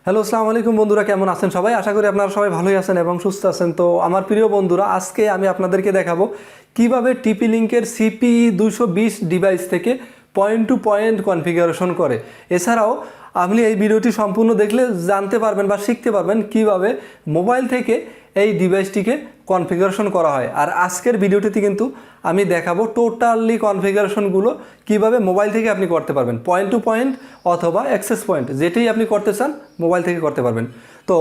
Hello, আসসালামু আলাইকুম বন্ধুরা, কেমন আছেন সবাই? আশা করি আপনারা সবাই ভালোই আছেন এবং সুস্থ আছেন। তো আমার প্রিয় বন্ধুরা, আজকে আমি আপনাদেরকে দেখাবো কিভাবে টিপি লিঙ্কের CPE220 ডিভাইস থেকে পয়েন্ট টু পয়েন্ট কনফিগারেশন করে। এছাড়াও আপনি এই ভিডিওটি সম্পূর্ণ দেখলে জানতে পারবেন বা শিখতে পারবেন কিভাবে মোবাইল থেকে এই ডিভাইসটিকে কনফিগারেশন করা হয়। আর আজকের ভিডিওটিতে কিন্তু আমি দেখাবো টোটালি কনফিগারেশনগুলো কিভাবে মোবাইল থেকে আপনি করতে পারবেন, পয়েন্ট টু পয়েন্ট অথবা অ্যাক্সেস পয়েন্ট, যেটাই আপনি করতে চান মোবাইল থেকে করতে পারবেন। তো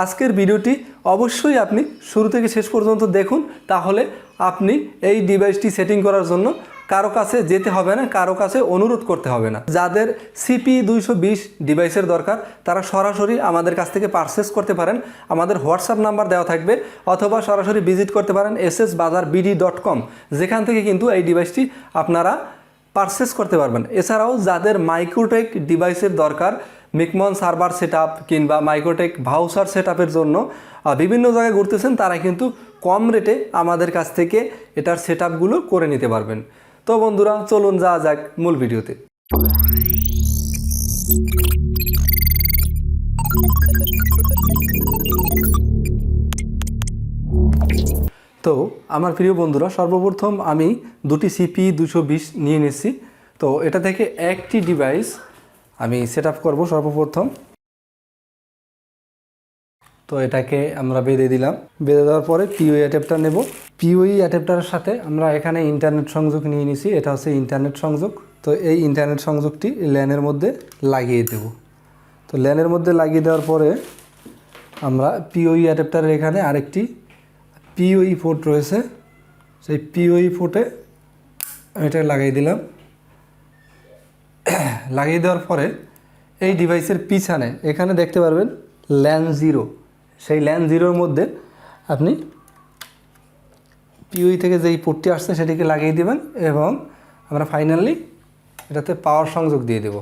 আজকের ভিডিওটি অবশ্যই আপনি শুরু থেকে শেষ পর্যন্ত দেখুন, তাহলে আপনি এই ডিভাইসটি সেটিং করার জন্য কারো কাছে যেতে হবে না, কারো কাছে অনুরোধ করতে হবে না। যাদের CPE220 ডিভাইসের দরকার তারা সরাসরি আমাদের কাছ থেকে পারচেস করতে পারেন। আমাদের হোয়াটসঅ্যাপ নাম্বার দেওয়া থাকবে, অথবা সরাসরি ভিজিট করতে পারেন ssbazarbd.com, যেখান থেকে কিন্তু এই ডিভাইসটি আপনারা পারচেস করতে পারবেন। এছাড়াও যাদের মাইক্রোটেক ডিভাইসের দরকার, মিকমন সার্ভার সেটআপ কিংবা মাইক্রোটেক ভাউচার সেটআপের জন্য বিভিন্ন জায়গায় ঘুরতেছেন, তারা কিন্তু কম রেটে আমাদের কাছ থেকে এটার সেটআপগুলো করে নিতে পারবেন। তো বন্ধুরা, চলুন যাওয়া যাক মূল ভিডিওতে। তো আমার প্রিয় বন্ধুরা, সর্বপ্রথম আমি দুটি CPE220 নিয়ে নিচ্ছি। তো এটা থেকে একটি ডিভাইস আমি সেট আপ করবো সর্বপ্রথম। তো এটাকে আমরা বেঁধে দিলাম। বেঁধে দেওয়ার পরে পিওই অ্যাডাপ্টার নেব। পিওই অ্যাডাপ্টারের সাথে আমরা এখানে ইন্টারনেট সংযোগ নিয়ে নিছি। এটা হচ্ছে ইন্টারনেট সংযোগ। তো এই ইন্টারনেট সংযোগটি ল্যানের মধ্যে লাগিয়ে দেব। তো ল্যানের মধ্যে লাগিয়ে দেওয়ার পরে আমরা পিওই অ্যাডাপ্টারের এখানে আরেকটি পিওই পোর্ট রয়েছে, সেই পিওই পোর্টে এটা লাগিয়ে দিলাম। লাগিয়ে দেওয়ার পরে এই ডিভাইসের পিছনে এখানে দেখতে পারবেন ল্যান 0, সেই ল্যান 0-র মধ্যে আপনি পিওই থেকে যেই পোর্টটি আসছে সেটিকে লাগিয়ে দেবেন এবং আমরা ফাইনালি এটাতে পাওয়ার সংযোগ দিয়ে দেব।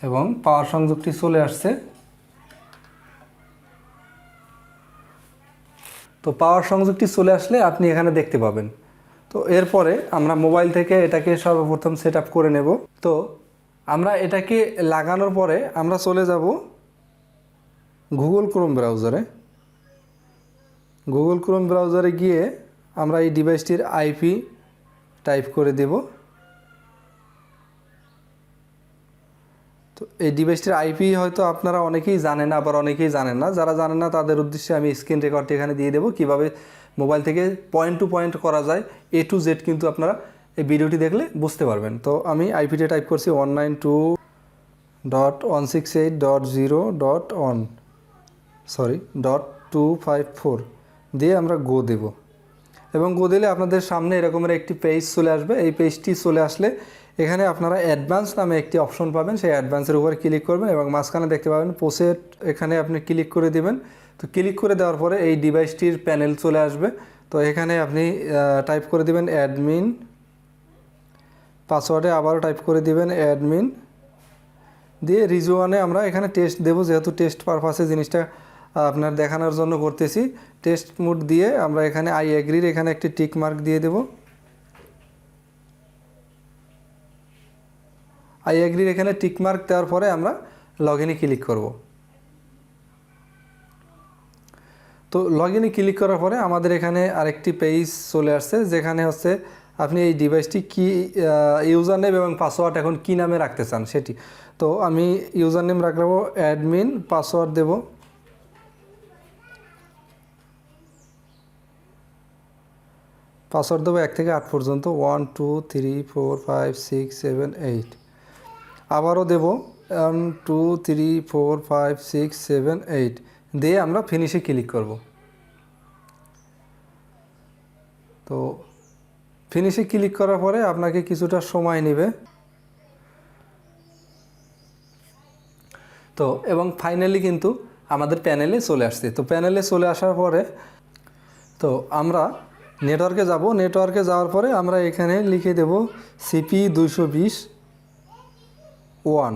এবং পাওয়ার সংযোগটি চলে আসছে। তো পাওয়ার সংযোগটি চলে আসলে আপনি এখানে দেখতে পাবেন। তো এরপরে আমরা মোবাইল থেকে এটাকে সর্বপ্রথম সেট আপ করে নেব। তো আমরা এটাকে লাগানোর পরে আমরা চলে যাব গুগল ক্রোম ব্রাউজারে। গুগল ক্রোম ব্রাউজারে গিয়ে আমরা এই ডিভাইসটির আইপি টাইপ করে দেব। তো এই ডিভাইসটির আইপি হয়তো আপনারা অনেকেই জানেন, আবার অনেকেই জানেন না। যারা জানেন না তাদের উদ্দেশ্যে আমি স্ক্রিন রেকর্ডটি এখানে দিয়ে দেবো, কীভাবে মোবাইল থেকে পয়েন্ট টু পয়েন্ট করা যায় A to Z, কিন্তু আপনারা এই ভিডিওটি দেখলে বুঝতে পারবেন। তো আমি আইপিটা টাইপ করছি 192.168.0.254 দিয়ে আমরা গো দেব। এবং গো দিলে আপনাদের সামনে এরকমের একটি পেজ চলে আসবে। এই পেজটি চলে আসলে এখানে আপনারা অ্যাডভান্স নামে একটি অপশন পাবেন, সেই অ্যাডভান্সের উপর ক্লিক করবেন এবং মাঝখানে দেখতে পাবেন পোসেট, এখানে আপনি ক্লিক করে দেবেন। তো ক্লিক করে দেওয়ার পরে এই ডিভাইসটির প্যানেল চলে আসবে। তো এখানে আপনি টাইপ করে দিবেন অ্যাডমিন, পাসওয়ার্ডে আবারও টাইপ করে দিবেন অ্যাডমিন দিয়ে রিজওয়ানে আমরা এখানে টেস্ট দেব, যেহেতু টেস্ট পারপাসে জিনিসটা আপনার দেখানোর জন্য করতেছি। টেস্ট মোড দিয়ে আমরা এখানে আই এগ্রির এখানে একটি টিক মার্ক দিয়ে দেব। আই এগ্রির এখানে টিক মার্ক দেওয়ার পরে আমরা লগ ইনে ক্লিক করব। তো লগ ইনে ক্লিক করার পরে আমাদের এখানে আরেকটি পেজ চলে আসছে, যেখানে হচ্ছে আপনি এই ডিভাইসটি কি ইউজার নেম এবং পাসওয়ার্ড এখন কি নামে রাখতে চান সেটি। তো আমি ইউজার নেম রাখবো অ্যাডমিন, পাসওয়ার্ড দেব পাসওয়ার্ড দেবো 1 থেকে 8 পর্যন্ত, 1 2 3 4 5 6 7 8। আবারও দেব 1 2 3 4 5 6 7 8 দিয়ে আমরা ফিনিশে ক্লিক করব। তো ফিনিশে ক্লিক করার পরে আপনাকে কিছুটা সময় নেবে। তো এবং ফাইনালি কিন্তু আমাদের প্যানেলে চলে আসছে। তো প্যানেলে চলে আসার পরে তো আমরা নেটওয়ার্কে যাব। নেটওয়ার্কে যাওয়ার পরে আমরা এখানে লিখে দেব CPE220 WAN।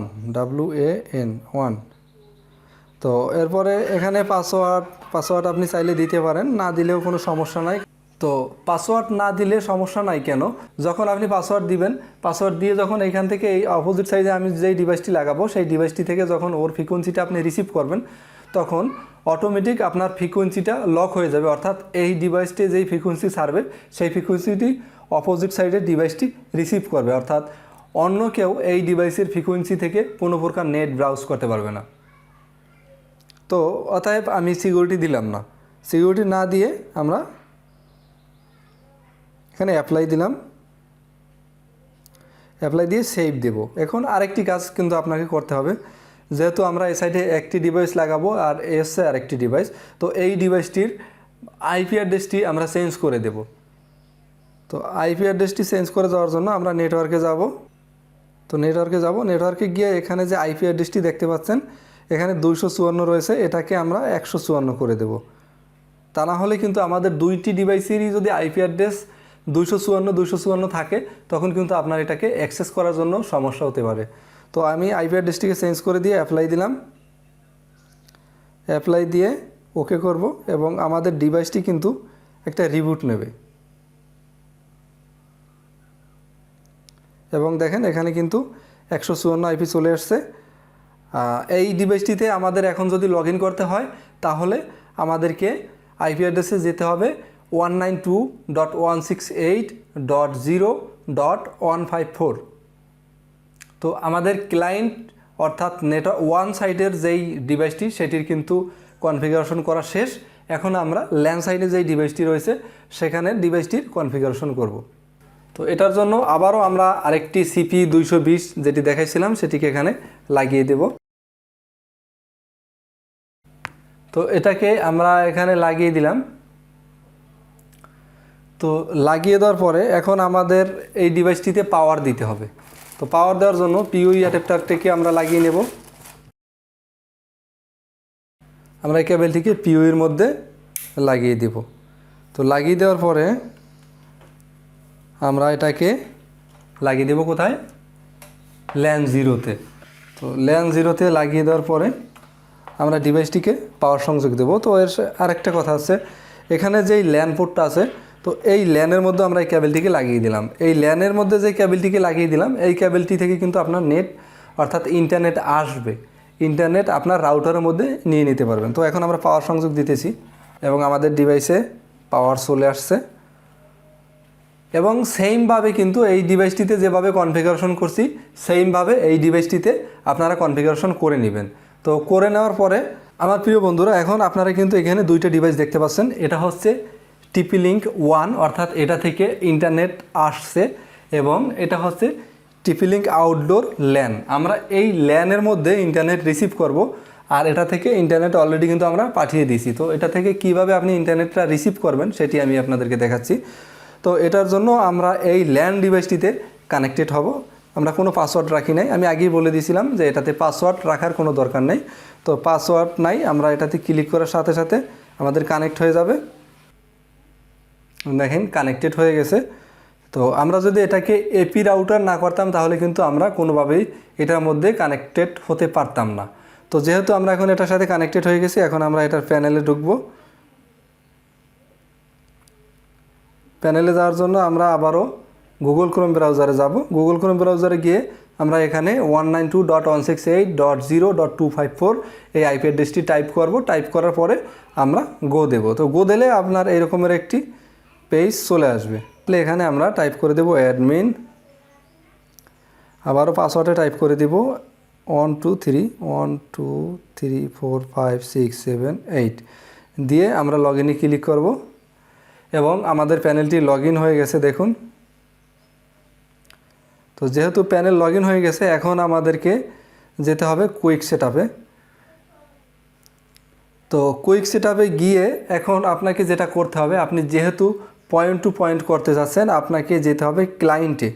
তো এরপরে এখানে পাসওয়ার্ড আপনি চাইলে দিতে পারেন, না দিলেও কোনো সমস্যা নাই। তো পাসওয়ার্ড না দিলে সমস্যা নাই কেন, যখন আপনি পাসওয়ার্ড দিবেন, পাসওয়ার্ড দিয়ে যখন এইখান থেকে এই অপোজিট সাইডে আমি যেই ডিভাইসটি লাগাবো সেই ডিভাইসটি থেকে যখন ওর ফ্রিকোয়েন্সিটা আপনি রিসিভ করবেন তখন অটোমেটিক আপনার ফ্রিকোয়েন্সিটা লক হয়ে যাবে, অর্থাৎ এই ডিভাইসটি যেই ফ্রিকোয়েন্সি ছাড়বে সেই ফ্রিকোয়েন্সিটি অপোজিট সাইডের ডিভাইসটি রিসিভ করবে, অর্থাৎ অন্য কেউ এই ডিভাইসের ফ্রিকোয়েন্সি থেকে কোনো প্রকার নেট ব্রাউজ করতে পারবে না। তো অতএব আমি সিকিউরিটি দিলাম না, সিকিউরিটি না দিয়ে আমরা এখানে অ্যাপ্লাই দিলাম, অ্যাপ্লাই দিয়ে সেভ দেব। এখন আরেকটি কাজ কিন্তু আপনাকে করতে হবে, যেহেতু আমরা এই সাইডে একটি ডিভাইস লাগাবো আর এসে আরেকটি ডিভাইস, তো এই ডিভাইসটির আইপি অ্যাড্রেসটি আমরা চেঞ্জ করে দেব। তো আইপি অ্যাড্রেসটি চেঞ্জ করে যাওয়ার জন্য আমরা নেটওয়ার্কে যাব। তো নেটওয়ার্কে গিয়ে এখানে যে আইপি অ্যাড্রেসটি দেখতে পাচ্ছেন এখানে 254 রয়েছে, এটাকে আমরা 154 করে দেব। তা না হলে কিন্তু আমাদের দুইটি ডিভাইসেরই যদি আইপি অ্যাড্রেস 254 থাকে তখন কিন্তু আপনার এটাকে অ্যাক্সেস করার জন্য সমস্যা হতে পারে। তো আমি আইপি অ্যাড্রেসটিকে চেঞ্জ করে দিয়ে অ্যাপ্লাই দিলাম, অ্যাপ্লাই দিয়ে ওকে করব এবং আমাদের ডিভাইসটি কিন্তু একটা রিবুট নেবে। এবং দেখেন এখানে কিন্তু 154 আইপি চলে আসছে। এই ডিভাইসটিতে আমাদের এখন যদি লগ ইন করতে হয় তাহলে আমাদেরকে আইপি অ্যাড্রেসে যেতে হবে 192.168.0.154। তো আমাদের ক্লায়েন্ট অর্থাৎ ওয়ান সাইডের যেই ডিভাইসটি সেটির কিন্তু কনফিগারেশন করা শেষ। এখন আমরা ল্যান সাইডে যেই ডিভাইসটি রয়েছে সেখানে ডিভাইসটির কনফিগারেশন করব। তো এটার জন্য আবারও আমরা আরেকটি CPE220 যেটি দেখাইছিলাম সেটিকে এখানে লাগিয়ে দেব। তো এটাকে আমরা এখানে লাগিয়ে দিলাম। তো লাগিয়ে দেওয়ার পরে এখন আমাদের এই ডিভাইসটিতে পাওয়ার দিতে হবে। তো পাওয়ার দেওয়ার জন্য পিওই অ্যাডাপ্টারটিকে আমরা লাগিয়ে নেব। আমরা এই কেবলটিকে পিওইয়ের মধ্যে লাগিয়ে দেব। তো লাগিয়ে দেওয়ার পরে আমরা এটাকে লাগিয়ে দেব কোথায়, ল্যান 0-তে। তো ল্যান 0-তে লাগিয়ে দেওয়ার পরে আমরা ডিভাইসটিকে পাওয়ার সংযোগ দেব। তো এর আরেকটা কথা আছে, এখানে যেই ল্যান পোর্টটা আছে তো এই ল্যানের মধ্যে আমরা এই কেবলটিকে লাগিয়ে দিলাম। এই ল্যানের মধ্যে যে কেবলটিকে লাগিয়ে দিলাম এই কেবলটি থেকে কিন্তু আপনার নেট অর্থাৎ ইন্টারনেট আসবে, ইন্টারনেট আপনার রাউটারের মধ্যে নিয়ে নিতে পারবেন। তো এখন আমরা পাওয়ার সংযোগ দিতেছি এবং আমাদের ডিভাইসে পাওয়ার চলে আসছে। এবং সেমভাবে কিন্তু এই ডিভাইসটিতে যেভাবে কনফিগারেশন করছি সেমভাবে এই ডিভাইসটিতে আপনারা কনফিগারেশন করে নেবেন। তো করে নেওয়ার পরে আমার প্রিয় বন্ধুরা এখন আপনারা কিন্তু এখানে দুইটা ডিভাইস দেখতে পাচ্ছেন। এটা হচ্ছে TP-Link 1 অর্থাৎ এটা থেকে ইন্টারনেট আসছে এবং এটা হচ্ছে TP-Link আউটডোর ল্যান। আমরা এই ল্যানের মধ্যে ইন্টারনেট রিসিভ করব আর এটা থেকে ইন্টারনেট অলরেডি কিন্তু আমরা পাঠিয়ে দিয়েছি। তো এটা থেকে কিভাবে আপনি ইন্টারনেটটা রিসিভ করবেন সেটি আমি আপনাদেরকে দেখাচ্ছি। তো এটার জন্য আমরা এই ল্যান ডিভাইসটিতে কানেক্টেড হব। আমরা কোনো পাসওয়ার্ড রাখি নাই, আমি আগেই বলে দিয়েছিলাম যে এটাতে পাসওয়ার্ড রাখার কোনো দরকার নেই। তো পাসওয়ার্ড নাই, আমরা এটাতে ক্লিক করার সাথে সাথে আমাদের কানেক্ট হয়ে যাবে। দেখেন কানেক্টেড হয়ে গেছে। তো আমরা যদি এটাকে এপি রাউটার না করতাম তাহলে কিন্তু আমরা কোনোভাবেই এটার মধ্যে কানেক্টেড হতে পারতাম না। তো যেহেতু আমরা এখন এটার সাথে কানেক্টেড হয়ে গেছি এখন আমরা এটার প্যানেলে ঢুকবো। প্যানেলে যাওয়ার জন্য আমরা আবারও গুগল ক্রোম ব্রাউজারে যাব। গুগল ক্রোম ব্রাউজারে গিয়ে আমরা এখানে 192.168.0.254 এই আইপি অ্যাড্রেসটি টাইপ করব। টাইপ করার পরে আমরা গো দেব। তো গো দিলে আপনার এরকমের একটি পেজ চলে আসবে। তাহলে এখানে আমরা টাইপ করে দেব অ্যাডমিন, আবারও পাসওয়ার্ডে টাইপ করে দেব 12312345678 দিয়ে আমরা লগ ইনে ক্লিক করব এবং আমাদের প্যানেলটি লগ ইন হয়ে গেছে দেখুন। তো যেহেতু প্যানেল লগ ইন হয়ে গেছে এখন আমাদেরকে যেতে হবে কুইক সেটআপে। তো কুইক সেটআপে গিয়ে এখন আপনাকে যেটা করতে হবে, আপনি যেহেতু পয়েন্ট টু পয়েন্ট করতে যাচ্ছেন আপনাকে যেতে হবে ক্লায়েন্টে।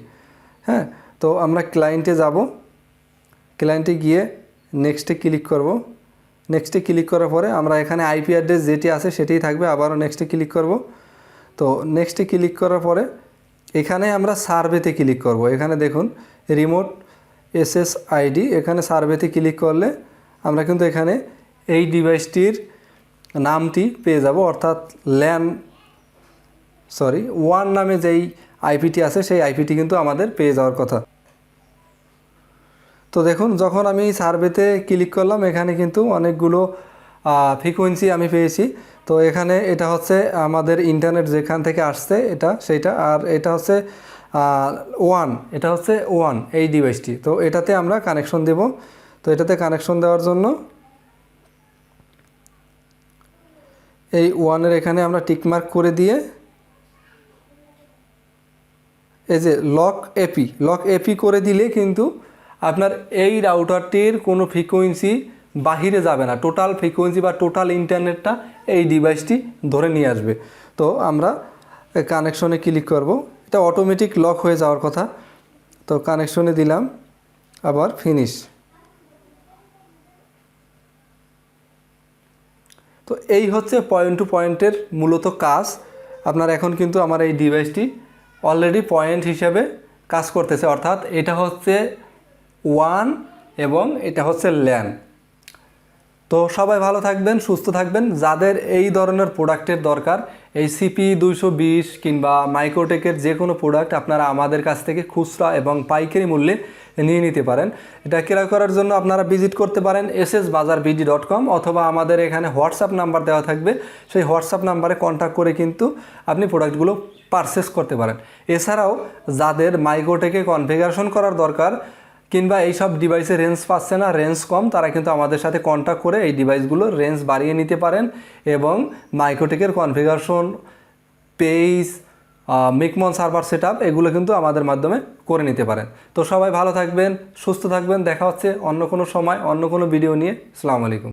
হ্যাঁ, তো আমরা ক্লায়েন্টে যাব। ক্লায়েন্টে গিয়ে নেক্সটে ক্লিক করব। নেক্সটে ক্লিক করার পরে আমরা এখানে আইপি অ্যাড্রেস যেটি আছে সেটিই থাকবে, আবারও নেক্সটে ক্লিক করব। তো নেক্সটে ক্লিক করার পরে এখানে আমরা সার্ভেতে ক্লিক করব। এখানে দেখুন রিমোট SSID, এখানে সার্ভেতে ক্লিক করলে আমরা কিন্তু এখানে এই ডিভাইসটির নামটি পেয়ে যাব, অর্থাৎ ল্যান সরি 1 নামে যেই আইপিটি আছে সেই আইপিটি কিন্তু আমাদের পেয়ে যাওয়ার কথা। তো দেখুন যখন আমি সার্ভেতে ক্লিক করলাম এখানে কিন্তু অনেকগুলো ফ্রিকোয়েন্সি আমি পেয়েছি। তো এখানে এটা হচ্ছে আমাদের ইন্টারনেট যেখান থেকে আসছে এটা সেইটা, আর এটা হচ্ছে 1, এটা হচ্ছে 1 এই ডিভাইসটি। তো এটাতে আমরা কানেকশন দেব। তো এটাতে কানেকশন দেওয়ার জন্য এই 1-এর এখানে আমরা টিকমার্ক করে দিয়ে এই যে লক এপি করে দিলে কিন্তু আপনার এই রাউটারটির কোনো ফ্রিকোয়েন্সি বাহিরে যাবে না, টোটাল ফ্রিকোয়েন্সি বা টোটাল ইন্টারনেটটা এই ডিভাইসটি ধরে নিয়ে আসবে। তো আমরা কানেকশনে ক্লিক করব, এটা অটোমেটিক লক হয়ে যাওয়ার কথা। তো কানেকশনে দিলাম, আবার ফিনিশ। তো এই হচ্ছে পয়েন্ট টু পয়েন্টের মূলত কাজ। আপনার এখন কিন্তু আমার এই ডিভাইসটি অলরেডি পয়েন্ট হিসেবে কাজ করতেছে, অর্থাৎ এটা হচ্ছে 1 এবং এটা হচ্ছে ল্যান। তো সবাই ভালো থাকবেন, সুস্থ থাকবেন। যাদের এই ধরনের প্রোডাক্টের দরকার, এই CPE220 কিংবা মাইক্রোটেকের যে কোনো প্রোডাক্ট আপনারা আমাদের কাছ থেকে খুচরা এবং পাইকারি মূল্যে নিয়ে নিতে পারেন। এটা ক্রয় করার জন্য আপনারা ভিজিট করতে পারেন ssbazarbd.com, অথবা আমাদের এখানে হোয়াটসঅ্যাপ নাম্বার দেওয়া থাকবে, সেই হোয়াটসঅ্যাপ নাম্বারে কন্ট্যাক্ট করে কিন্তু আপনি প্রোডাক্টগুলো পারচেস করতে পারেন। এছাড়াও যাদের মাইক্রোটেকে কনফিগারেশন করার দরকার কিংবা এই সব ডিভাইসের রেঞ্জ পাচ্ছে না, রেঞ্জ কম, তারা কিন্তু আমাদের সাথে কন্ট্যাক্ট করে এই ডিভাইসগুলোর রেঞ্জ বাড়িয়ে নিতে পারেন এবং মাইক্রোটেকের কনফিগারেশন, পেজ, মিকমন সার্ভার সেটআপ এগুলো কিন্তু আমাদের মাধ্যমে করে নিতে পারেন। তো সবাই ভালো থাকবেন, সুস্থ থাকবেন। দেখা হচ্ছে অন্য কোনো সময় অন্য কোনো ভিডিও নিয়ে। আসসালামু আলাইকুম।